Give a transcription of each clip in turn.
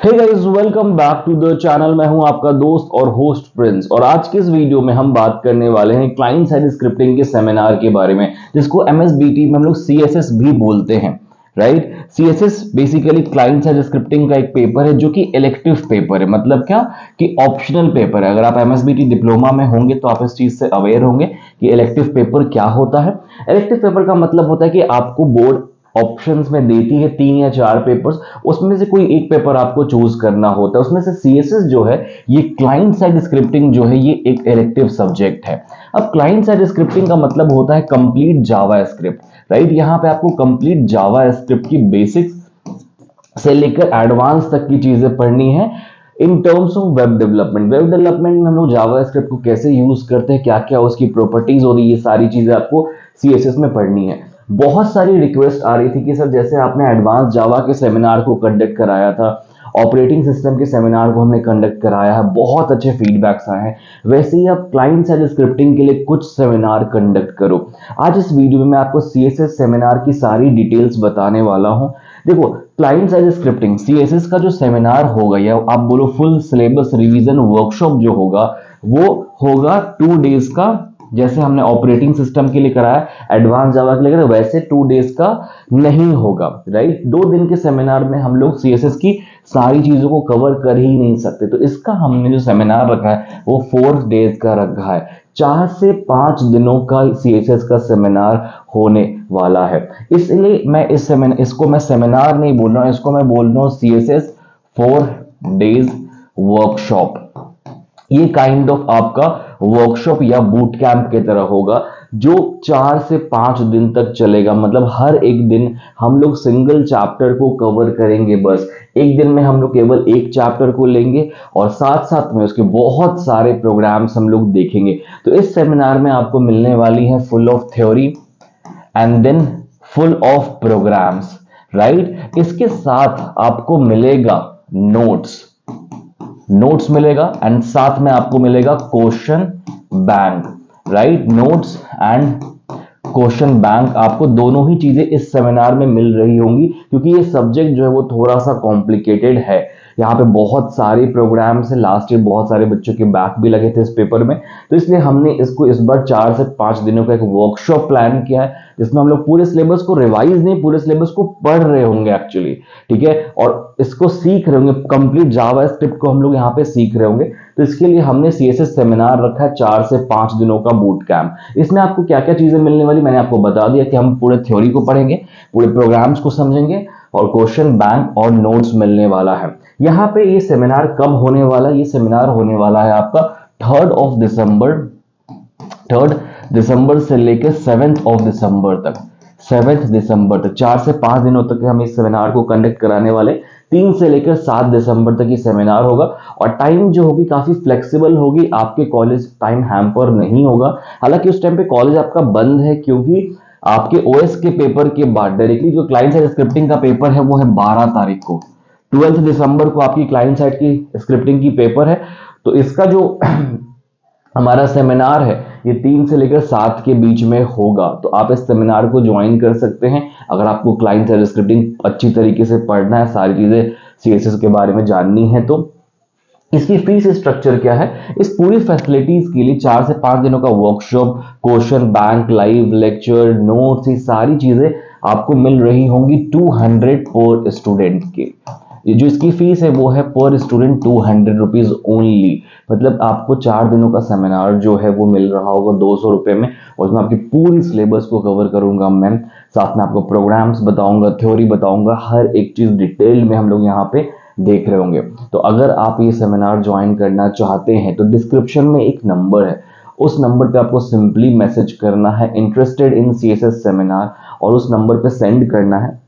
Hey guys, welcome back to the channel. मैं हूं आपका दोस्त और होस्ट प्रिंस, और आज के इस वीडियो में हम बात करने वाले हैं क्लाइंट साइड स्क्रिप्टिंग के सेमिनार के बारे में, जिसको एमएसबीटी में हम लोग सीएसएस भी बोलते हैं। Right, CSS basically client side scripting का एक पेपर है जो कि इलेक्टिव पेपर है। मतलब क्या कि ऑप्शनल पेपर है। अगर आप एमएसबीटी डिप्लोमा में होंगे तो आप इस चीज से अवेयर होंगे कि इलेक्टिव पेपर क्या होता है। इलेक्टिव पेपर का मतलब होता है कि आपको बोर्ड ऑप्शंस में देती है 3 या 4 पेपर्स, उसमें से कोई एक पेपर आपको चूज करना होता है। उसमें से सीएसएस जो है, ये क्लाइंट साइड स्क्रिप्टिंग जो है, ये एक इलेक्टिव सब्जेक्ट है। अब क्लाइंट साइड स्क्रिप्टिंग का मतलब होता है कंप्लीट जावा स्क्रिप्ट। राइट, यहां पे आपको कंप्लीट जावा स्क्रिप्ट की बेसिक्स से लेकर एडवांस तक की चीजें पढ़नी है। In terms of web development, web development में हम लोग जावा स्क्रिप्ट को कैसे यूज करते हैं, क्या क्या उसकी प्रॉपर्टीज होती है, ये सारी चीजें आपको सीएसएस में पढ़नी है। बहुत सारी रिक्वेस्ट आ रही थी कि सर जैसे आपने एडवांस जावा के सेमिनार को कंडक्ट कराया था, ऑपरेटिंग सिस्टम के सेमिनार को हमने कंडक्ट कराया है, बहुत अच्छे फीडबैक्स आए हैं, वैसे ही आप क्लाइंट साइड स्क्रिप्टिंग के लिए कुछ सेमिनार कंडक्ट करो। आज इस वीडियो में मैं आपको सीएसएस सेमिनार की सारी डिटेल्स बताने वाला हूं। देखो, क्लाइंट साइड स्क्रिप्टिंग सीएसएस का जो सेमिनार होगा, या आप बोलो फुल सिलेबस रिवीजन वर्कशॉप जो होगा, वो होगा 2 डेज का। जैसे हमने ऑपरेटिंग सिस्टम के लिए कराया, एडवांस जावा के लिए कराया, वैसे 2 डेज का नहीं होगा। राइट, 2 दिन के सेमिनार में हम लोग सीएसएस की सारी चीजों को कवर कर ही नहीं सकते। तो इसका हमने जो सेमिनार रखा है वो 4 डेज का रखा है। 4 से 5 दिनों का सीएसएस का सेमिनार होने वाला है। इसलिए मैं इसको मैं सेमिनार नहीं बोल रहा हूं, इसको मैं बोल रहा हूं सीएसएस 4 डेज वर्कशॉप। ये काइंड ऑफ आपका वर्कशॉप या बूट कैंप की तरह होगा, जो 4 से 5 दिन तक चलेगा। मतलब हर एक दिन हम लोग सिंगल चैप्टर को कवर करेंगे। बस एक दिन में हम लोग केवल एक चैप्टर को लेंगे और साथ साथ में उसके बहुत सारे प्रोग्राम्स हम लोग देखेंगे। तो इस सेमिनार में आपको मिलने वाली है full of theory and then full of programs. Right, इसके साथ आपको मिलेगा नोट्स मिलेगा, एंड साथ में आपको मिलेगा question bank. Right, notes and question bank, आपको दोनों ही चीजें इस सेमिनार में मिल रही होंगी, क्योंकि ये सब्जेक्ट जो है वो थोड़ा सा कॉम्प्लिकेटेड है। यहाँ पे बहुत सारे प्रोग्राम्स हैं, लास्ट ईयर बहुत सारे बच्चों के बैक भी लगे थे इस पेपर में। तो इसलिए हमने इसको इस बार 4 से 5 दिनों का एक वर्कशॉप प्लान किया है, जिसमें हम लोग पूरे सिलेबस को रिवाइज नहीं, पूरे सिलेबस को पढ़ रहे होंगे एक्चुअली। ठीक है, और इसको सीख रहे होंगे, कंप्लीट जावा स्क्रिप्ट को हम लोग यहाँ पे सीख रहे होंगे। तो इसके लिए हमने सीएसएस सेमिनार रखा है 4 से 5 दिनों का बूट कैंप। इसमें आपको क्या क्या चीजें मिलने वाली, मैंने आपको बता दिया कि हम पूरे थ्योरी को पढ़ेंगे, पूरे प्रोग्राम्स को समझेंगे, और क्वेश्चन बैंक और नोट्स मिलने वाला है। यहाँ पे ये सेमिनार कब होने वाला है? ये सेमिनार होने वाला है आपका 3 दिसंबर से लेकर 7 दिसंबर तक। 7 दिसंबर तक, 4 से 5 दिनों तक हम इस सेमिनार को कंडक्ट कराने वाले। 3 से लेकर 7 दिसंबर तक ये सेमिनार होगा, और टाइम जो होगी काफी फ्लेक्सिबल होगी। आपके कॉलेज टाइम हैम्पर नहीं होगा। हालांकि उस टाइम पे कॉलेज आपका बंद है, क्योंकि आपके ओएस के पेपर के बाद डायरेक्टली जो क्लाइंट साइड स्क्रिप्टिंग का पेपर है वो है 12 तारीख को। 12 दिसंबर को आपकी क्लाइंट साइड की स्क्रिप्टिंग की पेपर है। तो इसका जो हमारा सेमिनार है ये 3 से लेकर 7 के बीच में होगा। तो आप इस सेमिनार को ज्वाइन कर सकते हैं अगर आपको क्लाइंट साइड स्क्रिप्टिंग अच्छी तरीके से पढ़ना है, सारी चीजें सीएसएस के बारे में जाननी है। तो इसकी फीस स्ट्रक्चर क्या है? इस पूरी फैसिलिटीज के लिए 4 से 5 दिनों का workshop, question bank, live lecture, notes, ये सारी चीजें आपको मिल रही होंगी 200 पर स्टूडेंट के। ये जो इसकी फीस है वो है पर स्टूडेंट 200 रुपीज ओनली। मतलब आपको 4 दिनों का सेमिनार जो है वो मिल रहा होगा 200 रुपए में, और उसमें आपकी पूरी सिलेबस को कवर करूंगा मैं, साथ में आपको प्रोग्राम्स बताऊंगा, थ्योरी बताऊंगा, हर एक चीज डिटेल में हम लोग यहाँ पे देख रहे होंगे। तो अगर आप ये सेमिनार ज्वाइन करना चाहते हैं तो डिस्क्रिप्शन में एक नंबर है, उस नंबर पे आपको सिंपली मैसेज करना है इंटरेस्टेड इन सीएसएस सेमिनार, और उस नंबर पे सेंड करना है।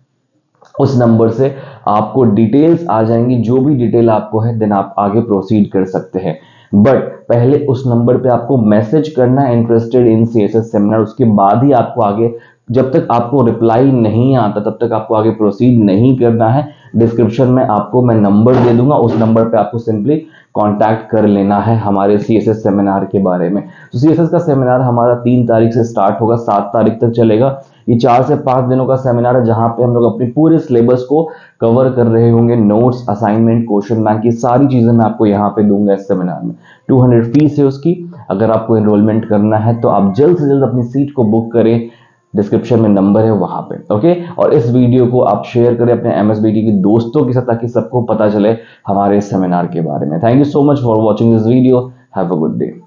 उस नंबर से आपको डिटेल्स आ जाएंगी, जो भी डिटेल आपको है, देन आप आगे प्रोसीड कर सकते हैं। बट पहले उस नंबर पे आपको मैसेज करना है इंटरेस्टेड इन सीएसएस सेमिनार, उसके बाद ही आपको आगे जब तक आपको रिप्लाई नहीं आता तब तक आपको आगे प्रोसीड नहीं करना है। डिस्क्रिप्शन में आपको मैं नंबर दे दूंगा, उस नंबर पे आपको सिंपली कांटेक्ट कर लेना है हमारे सीएसएस सेमिनार के बारे में। तो सीएसएस का सेमिनार हमारा 3 तारीख से स्टार्ट होगा, 7 तारीख तक चलेगा। ये 4 से 5 दिनों का सेमिनार है जहां पे हम लोग अपनी पूरे सिलेबस को कवर कर रहे होंगे। नोट्स, असाइनमेंट, क्वेश्चन बैंक, ये सारी चीजें मैं आपको यहाँ पे दूंगा इस सेमिनार में। 200 फीस है उसकी। अगर आपको एनरोलमेंट करना है तो आप जल्द से जल्द अपनी सीट को बुक करें, डिस्क्रिप्शन में नंबर है वहां पे। ओके, और इस वीडियो को आप शेयर करें अपने एमएसबीटी के दोस्तों के साथ ताकि सबको पता चले हमारे सेमिनार के बारे में। Thank you so much for watching this video. Have a good day.